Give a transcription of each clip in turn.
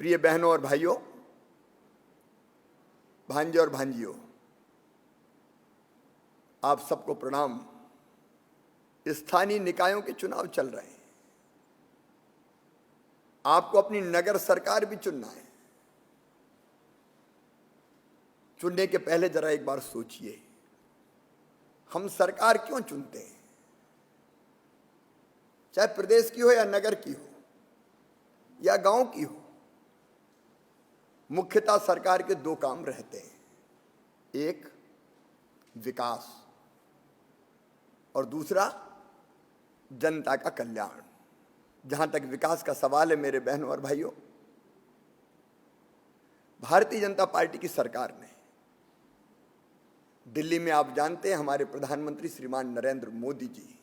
प्रिय बहनों और भाइयों, भांजे और भांजियों, आप सबको प्रणाम। स्थानीय निकायों के चुनाव चल रहे हैं। आपको अपनी नगर सरकार भी चुनना है। चुनने के पहले जरा एक बार सोचिए, हम सरकार क्यों चुनते हैं? चाहे प्रदेश की हो या नगर की हो या गांव की हो, मुख्यतः सरकार के दो काम रहते हैं। एक विकास और दूसरा जनता का कल्याण। जहां तक विकास का सवाल है मेरे बहनों और भाइयों, भारतीय जनता पार्टी की सरकार ने दिल्ली में, आप जानते हैं, हमारे प्रधानमंत्री श्रीमान नरेंद्र मोदी जी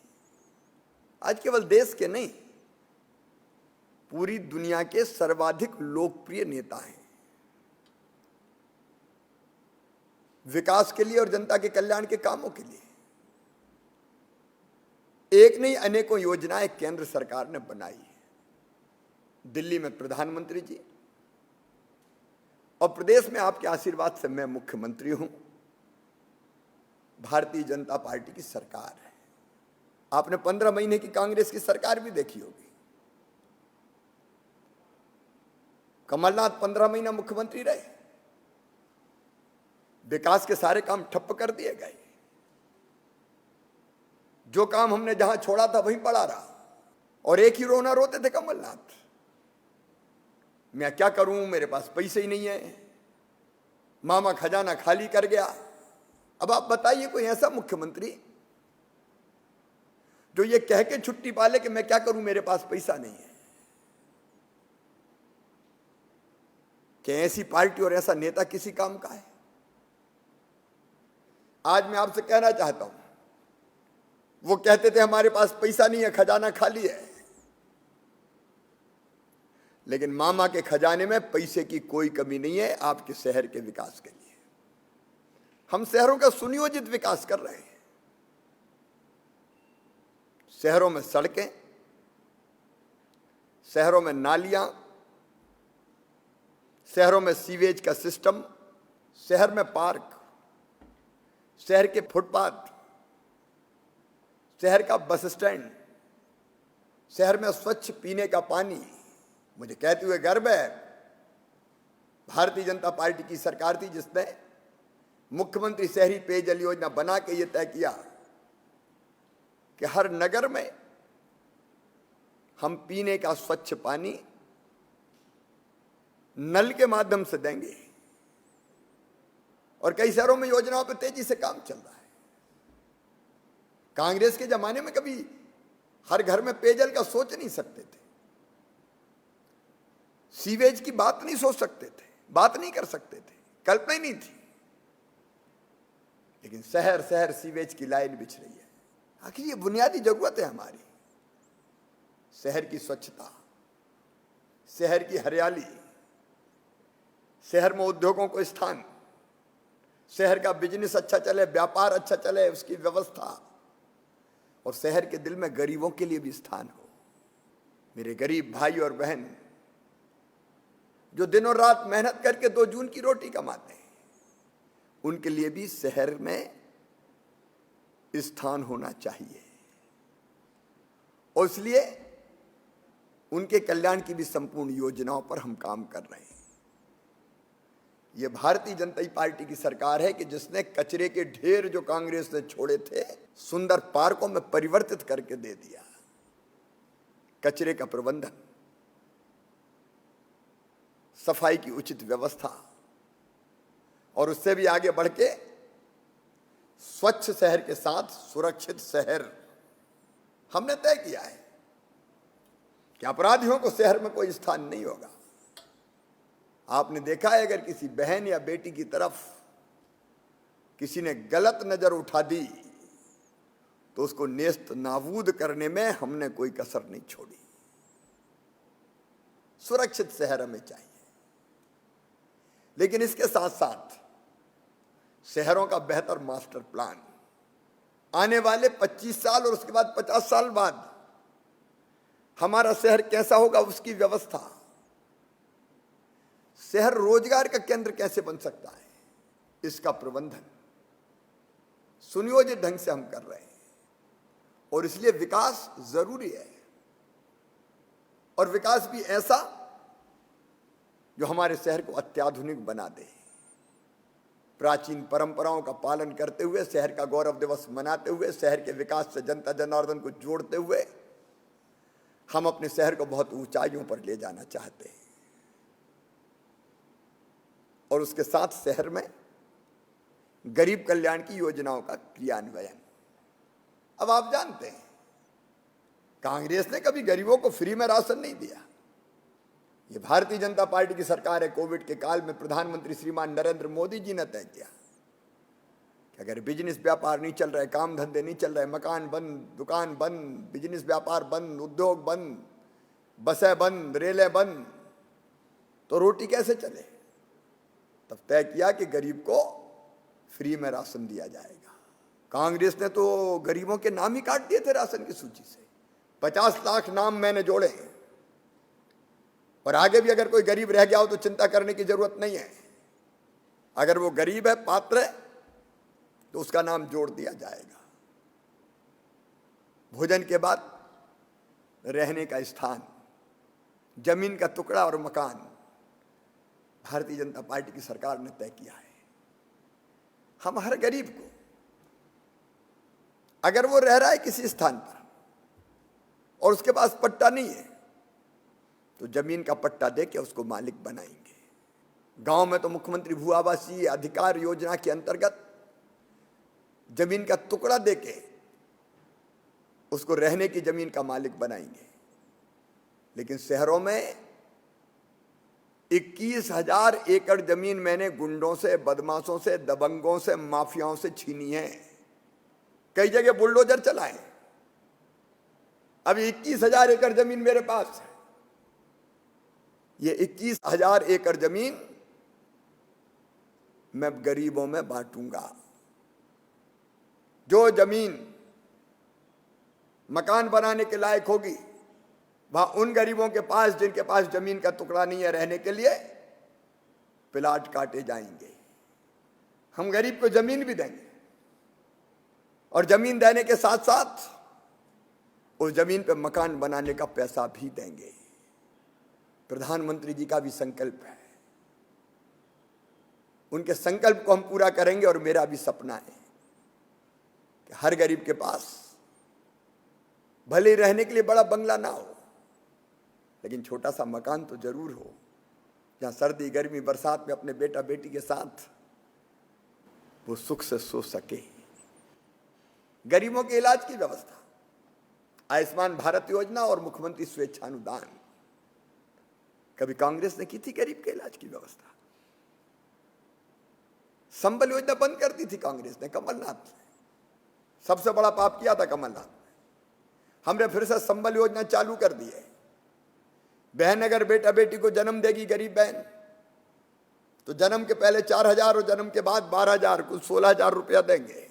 आज केवल देश के नहीं, पूरी दुनिया के सर्वाधिक लोकप्रिय नेता हैं। विकास के लिए और जनता के कल्याण के कामों के लिए एक नहीं अनेकों योजनाएं केंद्र सरकार ने बनाई है। दिल्ली में प्रधानमंत्री जी और प्रदेश में आपके आशीर्वाद से मैं मुख्यमंत्री हूं। भारतीय जनता पार्टी की सरकार है। आपने 15 महीने की कांग्रेस की सरकार भी देखी होगी। कमलनाथ 15 महीना मुख्यमंत्री रहे, विकास के सारे काम ठप्प कर दिए गए। जो काम हमने जहां छोड़ा था वहीं पड़ा रहा। और एक ही रोना रोते थे कमलनाथ, मैं क्या करूं, मेरे पास पैसे ही नहीं है, मामा खजाना खाली कर गया। अब आप बताइए, कोई ऐसा मुख्यमंत्री जो ये कह के छुट्टी पाले कि मैं क्या करूं, मेरे पास पैसा नहीं है? कि ऐसी पार्टी और ऐसा नेता किसी काम का है? आज मैं आपसे कहना चाहता हूं, वो कहते थे हमारे पास पैसा नहीं है, खजाना खाली है, लेकिन मामा के खजाने में पैसे की कोई कमी नहीं है आपके शहर के विकास के लिए। हम शहरों का सुनियोजित विकास कर रहे हैं। शहरों में सड़कें, शहरों में नालियां, शहरों में सीवेज का सिस्टम, शहर में पार्क, शहर के फुटपाथ, शहर का बस स्टैंड, शहर में स्वच्छ पीने का पानी। मुझे कहते हुए गर्व है, भारतीय जनता पार्टी की सरकार थी जिसने मुख्यमंत्री शहरी पेयजल योजना बना के यह तय किया कि हर नगर में हम पीने का स्वच्छ पानी नल के माध्यम से देंगे। और कई शहरों में योजनाओं पर तेजी से काम चल रहा है। कांग्रेस के जमाने में कभी हर घर में पेयजल का सोच नहीं सकते थे, सीवेज की बात नहीं सोच सकते थे, बात नहीं कर सकते थे, कल्पना ही नहीं थी। लेकिन शहर शहर सीवेज की लाइन बिछ रही है। आखिर ये बुनियादी जरूरत है हमारी। शहर की स्वच्छता, शहर की हरियाली, शहर में उद्योगों को स्थान, शहर का बिजनेस अच्छा चले, व्यापार अच्छा चले, उसकी व्यवस्था, और शहर के दिल में गरीबों के लिए भी स्थान हो। मेरे गरीब भाई और बहन जो दिनों रात मेहनत करके 2 जून की रोटी कमाते हैं, उनके लिए भी शहर में स्थान होना चाहिए। और इसलिए उनके कल्याण की भी संपूर्ण योजनाओं पर हम काम कर रहे हैं। यह भारतीय जनता पार्टी की सरकार है कि जिसने कचरे के ढेर जो कांग्रेस ने छोड़े थे, सुंदर पार्कों में परिवर्तित करके दे दिया। कचरे का प्रबंधन, सफाई की उचित व्यवस्था, और उससे भी आगे बढ़ के स्वच्छ शहर के साथ सुरक्षित शहर हमने तय किया है कि अपराधियों को शहर में कोई स्थान नहीं होगा। आपने देखा है, अगर किसी बहन या बेटी की तरफ किसी ने गलत नजर उठा दी तो उसको नेस्त नाबूद करने में हमने कोई कसर नहीं छोड़ी। सुरक्षित शहर हमें चाहिए, लेकिन इसके साथ साथ शहरों का बेहतर मास्टर प्लान, आने वाले 25 साल और उसके बाद 50 साल बाद हमारा शहर कैसा होगा उसकी व्यवस्था, शहर रोजगार का केंद्र कैसे बन सकता है, इसका प्रबंधन सुनियोजित ढंग से हम कर रहे हैं और इसलिए विकास जरूरी है। और विकास भी ऐसा जो हमारे शहर को अत्याधुनिक बना दे। प्राचीन परंपराओं का पालन करते हुए, शहर का गौरव दिवस मनाते हुए, शहर के विकास से जनता जनार्दन को जोड़ते हुए हम अपने शहर को बहुत ऊंचाइयों पर ले जाना चाहते हैं। और उसके साथ शहर में गरीब कल्याण की योजनाओं का क्रियान्वयन। अब आप जानते हैं, कांग्रेस ने कभी गरीबों को फ्री में राशन नहीं दिया। ये भारतीय जनता पार्टी की सरकार है। कोविड के काल में प्रधानमंत्री श्रीमान नरेंद्र मोदी जी ने तय किया कि अगर बिजनेस व्यापार नहीं चल रहा है, काम धंधे नहीं चल रहे, मकान बंद, दुकान बंद, बिजनेस व्यापार बंद, उद्योग बंद, बसें बंद, रेलें बंद, तो रोटी कैसे चले। तब तय किया कि गरीब को फ्री में राशन दिया जाएगा। कांग्रेस ने तो गरीबों के नाम ही काट दिए थे राशन की सूची से। 50 लाख नाम मैंने जोड़े हैं और आगे भी अगर कोई गरीब रह गया हो तो चिंता करने की जरूरत नहीं है। अगर वो गरीब है, पात्र है, तो उसका नाम जोड़ दिया जाएगा। भोजन के बाद रहने का स्थान, जमीन का टुकड़ा और मकान भारतीय जनता पार्टी की सरकार ने तय किया है। हम हर गरीब को, अगर वो रह रहा है किसी स्थान पर और उसके पास पट्टा नहीं है, तो जमीन का पट्टा देके उसको मालिक बनाएंगे। गांव में तो मुख्यमंत्री भू आवासीय अधिकार योजना के अंतर्गत जमीन का टुकड़ा देके उसको रहने की जमीन का मालिक बनाएंगे। लेकिन शहरों में 21,000 एकड़ जमीन मैंने गुंडों से, बदमाशों से, दबंगों से, माफियाओं से छीनी है। कई जगह बुलडोजर चलाए। अभी 21,000 एकड़ जमीन मेरे पास है। ये 21,000 एकड़ जमीन मैं गरीबों में बांटूंगा। जो जमीन मकान बनाने के लायक होगी, वहां उन गरीबों के पास जिनके पास जमीन का टुकड़ा नहीं है रहने के लिए, प्लाट काटे जाएंगे। हम गरीब को जमीन भी देंगे और जमीन देने के साथ साथ उस जमीन पे मकान बनाने का पैसा भी देंगे। प्रधानमंत्री जी का भी संकल्प है। उनके संकल्प को हम पूरा करेंगे और मेरा भी सपना है कि हर गरीब के पास भले रहने के लिए बड़ा बंगला ना हो, लेकिन छोटा सा मकान तो जरूर हो, जहां सर्दी, गर्मी, बरसात में अपने बेटा बेटी के साथ वो सुख से सो सके। गरीबों के इलाज की व्यवस्था, आयुष्मान भारत योजना और मुख्यमंत्री स्वेच्छानुदान। कभी कांग्रेस ने की थी गरीब के इलाज की व्यवस्था? संबल योजना बंद कर दी थी कांग्रेस ने, कमलनाथ ने। सबसे बड़ा पाप किया था कमलनाथ ने। हमने फिर से संबल योजना चालू कर दी है। बहन अगर बेटा बेटी को जन्म देगी, गरीब बहन, तो जन्म के पहले 4,000 और जन्म के बाद 12,000, कुल 16,000 रुपया देंगे,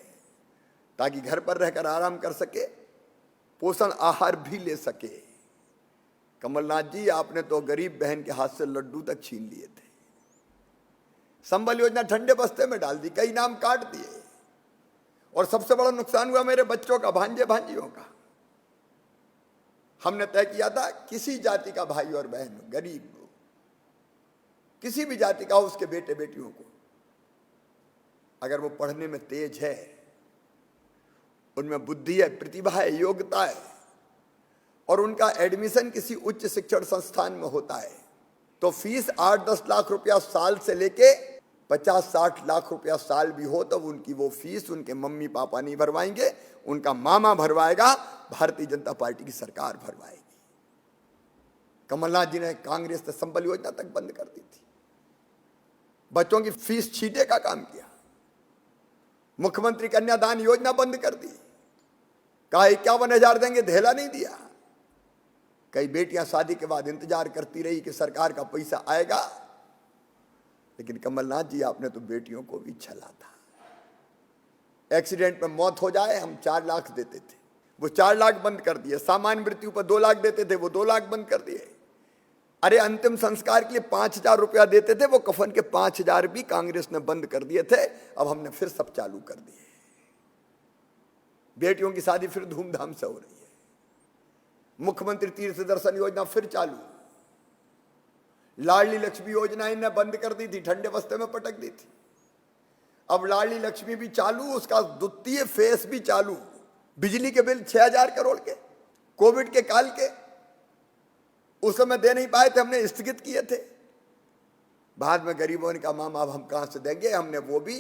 ताकि घर पर रहकर आराम कर सके, पोषण आहार भी ले सके। कमलनाथ जी, आपने तो गरीब बहन के हाथ से लड्डू तक छीन लिए थे। संबल योजना ठंडे बस्ते में डाल दी, कई नाम काट दिए। और सबसे बड़ा नुकसान हुआ मेरे बच्चों का, भांजे भांजियों का। हमने तय किया था किसी जाति का भाई और बहन, गरीब किसी भी जाति का हो, उसके बेटे बेटियों को अगर वो पढ़ने में तेज है, उनमें बुद्धि है, प्रतिभा है, योग्यता है, और उनका एडमिशन किसी उच्च शिक्षण संस्थान में होता है, तो फीस 8-10 लाख रुपया साल से लेके 50-60 लाख रुपया साल भी हो, तो उनकी वो फीस उनके मम्मी पापा नहीं भरवाएंगे, उनका मामा भरवाएगा, भारतीय जनता पार्टी की सरकार भरवाएगी। कमलनाथ जी ने, कांग्रेस ने संबल योजना तक बंद कर दी थी। बच्चों की फीस छींटे का काम किया। मुख्यमंत्री कन्यादान योजना बंद कर दी। कहा 51,000 देंगे, धेला नहीं दिया। कई बेटियां शादी के बाद इंतजार करती रही कि सरकार का पैसा आएगा, लेकिन कमलनाथ जी, आपने तो बेटियों को भी छला था। एक्सीडेंट में मौत हो जाए, हम 4 लाख देते थे, वो 4 लाख बंद कर दिए। सामान्य मृत्यु पर 2 लाख देते थे, वो 2 लाख बंद कर दिए। अरे अंतिम संस्कार के लिए 5,000 रुपया देते थे, वो कफन के 5,000 भी कांग्रेस ने बंद कर दिए थे। अब हमने फिर सब चालू कर दिए। बेटियों की शादी फिर धूमधाम से हो रही है। मुख्यमंत्री तीर्थ दर्शन योजना फिर चालू। लाडली लक्ष्मी योजना इन्हें बंद कर दी थी, ठंडे बस्ते में पटक दी थी। अब लाडली लक्ष्मी भी चालू, उसका द्वितीय फेस भी चालू। बिजली के बिल 6,000 करोड़ के कोविड के काल के उस समय दे नहीं पाए थे, हमने स्थगित किए थे। बाद में गरीबों ने कहा मामा अब हम कहां से देंगे, हमने वो भी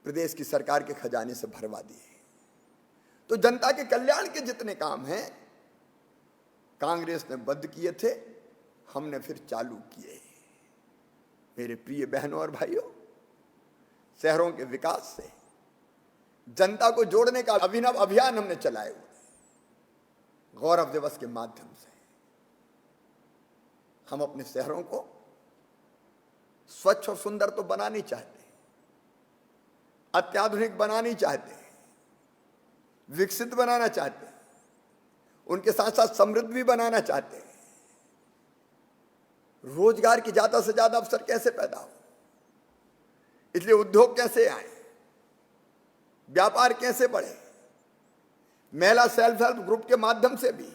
प्रदेश की सरकार के खजाने से भरवा दिए। तो जनता के कल्याण के जितने काम हैं कांग्रेस ने बंद किए थे, हमने फिर चालू किए। मेरे प्रिय बहनों और भाइयों, शहरों के विकास से जनता को जोड़ने का अभिनव अभियान हमने चलाए हुए। गौरव दिवस के माध्यम से हम अपने शहरों को स्वच्छ और सुंदर तो बनानी चाहते हैं, अत्याधुनिक बनानी चाहते हैं, विकसित बनाना चाहते हैं, उनके साथ साथ समृद्ध भी बनाना चाहते हैं। रोजगार की ज्यादा से ज्यादा अवसर कैसे पैदा हो, इसलिए उद्योग कैसे आए, व्यापार कैसे बढ़े, महिला सेल्फ हेल्प ग्रुप के माध्यम से भी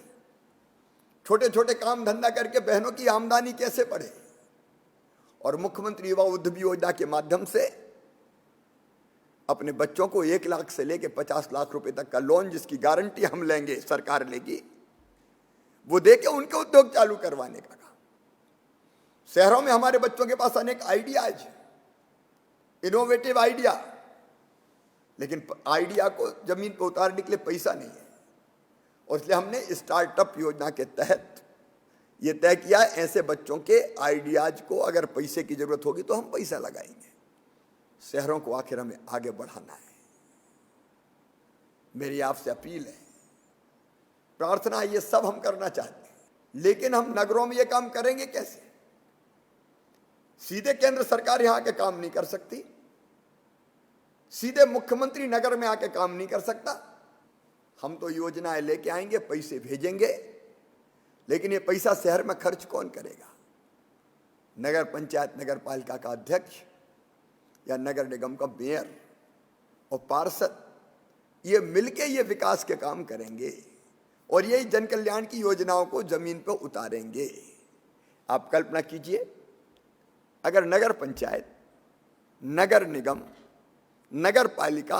छोटे छोटे काम धंधा करके बहनों की आमदनी कैसे बढ़े, और मुख्यमंत्री युवा उद्यम योजना के माध्यम से अपने बच्चों को 1 लाख से लेकर 50 लाख रुपए तक का लोन, जिसकी गारंटी हम लेंगे, सरकार लेगी, वो देके उनके उद्योग चालू करवाने का काम। शहरों में हमारे बच्चों के पास अनेक आइडियाज, इनोवेटिव आइडिया, लेकिन आइडिया को जमीन पर उतारने के लिए पैसा नहीं है। और इसलिए हमने स्टार्टअप योजना के तहत यह तय किया, ऐसे बच्चों के आइडियाज को अगर पैसे की जरूरत होगी तो हम पैसा लगाएंगे। शहरों को आखिर हमें आगे बढ़ाना है। मेरी आपसे अपील है, प्रार्थना, ये सब हम करना चाहते हैं, लेकिन हम नगरों में ये काम करेंगे कैसे? सीधे केंद्र सरकार यहां के काम नहीं कर सकती, सीधे मुख्यमंत्री नगर में आके काम नहीं कर सकता। हम तो योजनाएं लेके आएंगे, पैसे भेजेंगे, लेकिन ये पैसा शहर में खर्च कौन करेगा? नगर पंचायत, नगर पालिका का अध्यक्ष या नगर निगम का मेयर और पार्षद, ये मिलके ये विकास के काम करेंगे और यही जन कल्याण की योजनाओं को जमीन पर उतारेंगे। आप कल्पना कीजिए, अगर नगर पंचायत, नगर निगम, नगर पालिका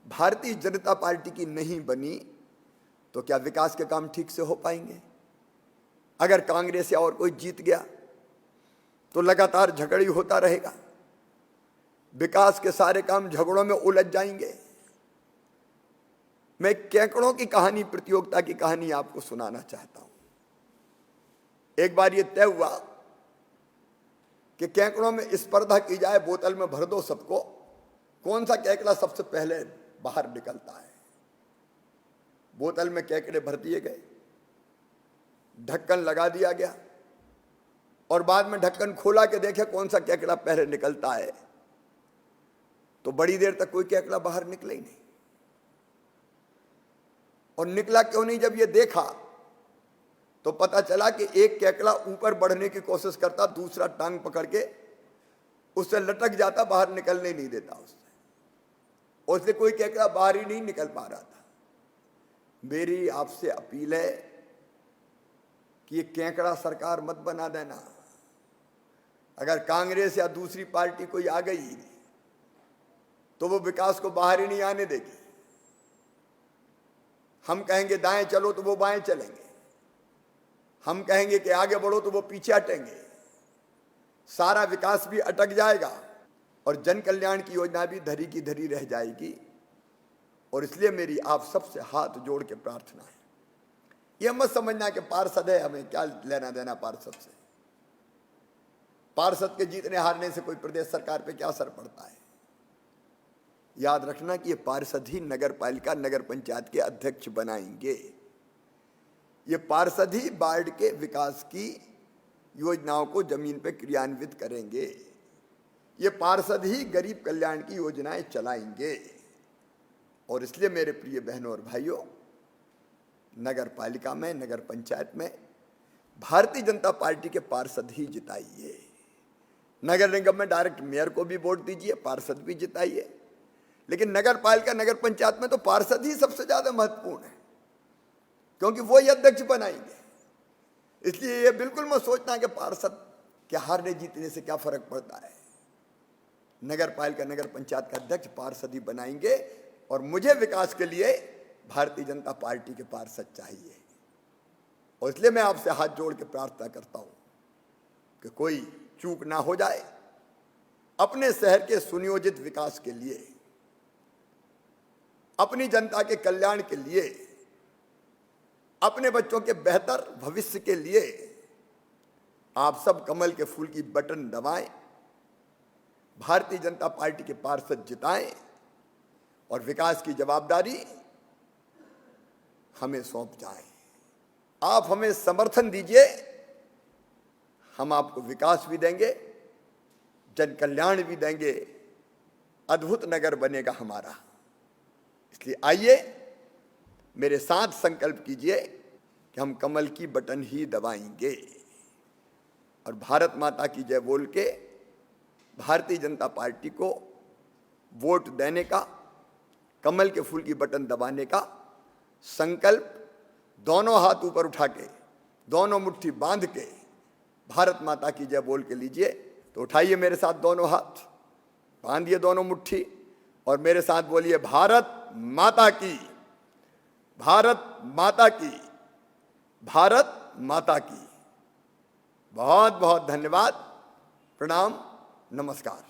भारतीय जनता पार्टी की नहीं बनी तो क्या विकास के काम ठीक से हो पाएंगे? अगर कांग्रेस या और कोई जीत गया तो लगातार झगड़ी होता रहेगा, विकास के सारे काम झगड़ों में उलझ जाएंगे। मैं केकड़ों की कहानी, प्रतियोगिता की कहानी आपको सुनाना चाहता हूं। एक बार यह तय हुआ कि केकड़ों में स्पर्धा की जाए, बोतल में भर दो सबको, कौन सा केकड़ा सबसे पहले बाहर निकलता है। बोतल में केकड़े भर दिए गए, ढक्कन लगा दिया गया और बाद में ढक्कन खोला के देखे कौन सा केकड़ा पहले निकलता है, तो बड़ी देर तक कोई केकड़ा बाहर निकला ही नहीं। और निकला क्यों नहीं, जब ये देखा तो पता चला कि एक केकड़ा ऊपर बढ़ने की कोशिश करता, दूसरा टांग पकड़ के उससे लटक जाता, बाहर निकलने नहीं देता उससे, और इसलिए कोई केकड़ा बाहर ही नहीं निकल पा रहा था। मेरी आपसे अपील है कि ये केकड़ा सरकार मत बना देना। अगर कांग्रेस या दूसरी पार्टी कोई आ गई तो वो विकास को बाहर ही नहीं आने देगी। हम कहेंगे दाएं चलो तो वो बाएं चलेंगे, हम कहेंगे कि आगे बढ़ो तो वो पीछे हटेंगे, सारा विकास भी अटक जाएगा और जन कल्याण की योजना भी धरी की धरी रह जाएगी। और इसलिए मेरी आप सबसे हाथ जोड़ के प्रार्थना है, यह मत समझना कि पार्षद है, हमें क्या लेना देना पार्षद से। पार्षद के जीतने हारने से कोई प्रदेश सरकार पे क्या असर पड़ता है? याद रखना कि ये पार्षद ही नगर पालिका, नगर पंचायत के अध्यक्ष बनाएंगे। ये पार्षद ही वार्ड के विकास की योजनाओं को जमीन पे क्रियान्वित करेंगे। ये पार्षद ही गरीब कल्याण की योजनाएं चलाएंगे। और इसलिए मेरे प्रिय बहनों और भाइयों, नगर पालिका में, नगर पंचायत में भारतीय जनता पार्टी के पार्षद ही जिताइए। नगर निगम में डायरेक्ट मेयर को भी वोट दीजिए, पार्षद भी जिताइए, लेकिन नगर पालिका नगर पंचायत में तो पार्षद ही सबसे ज्यादा महत्वपूर्ण है, क्योंकि वो ही अध्यक्ष बनाएंगे। इसलिए ये बिल्कुल मत सोचना कि पार्षद के हारने जीतने से क्या फर्क पड़ता है। नगर पालिका नगर पंचायत का अध्यक्ष पार्षद ही बनाएंगे, और मुझे विकास के लिए भारतीय जनता पार्टी के पार्षद चाहिए। और इसलिए मैं आपसे हाथ जोड़ के प्रार्थना करता हूं कि कोई चूक ना हो जाए। अपने शहर के सुनियोजित विकास के लिए, अपनी जनता के कल्याण के लिए, अपने बच्चों के बेहतर भविष्य के लिए आप सब कमल के फूल की बटन दबाएं, भारतीय जनता पार्टी के पार्षद जिताएं और विकास की जवाबदारी हमें सौंप जाए। आप हमें समर्थन दीजिए, हम आपको विकास भी देंगे, जन कल्याण भी देंगे, अद्भुत नगर बनेगा हमारा। इसलिए आइए मेरे साथ संकल्प कीजिए कि हम कमल की बटन ही दबाएंगे और भारत माता की जय बोल के भारतीय जनता पार्टी को वोट देने का, कमल के फूल की बटन दबाने का संकल्प दोनों हाथ ऊपर उठा के, दोनों मुट्ठी बांध के भारत माता की जय बोल के लीजिए। तो उठाइए मेरे साथ दोनों हाथ, बांधिए दोनों मुट्ठी और मेरे साथ बोलिए, भारत माता की, भारत माता की, भारत माता की। बहुत बहुत धन्यवाद। प्रणाम, नमस्कार।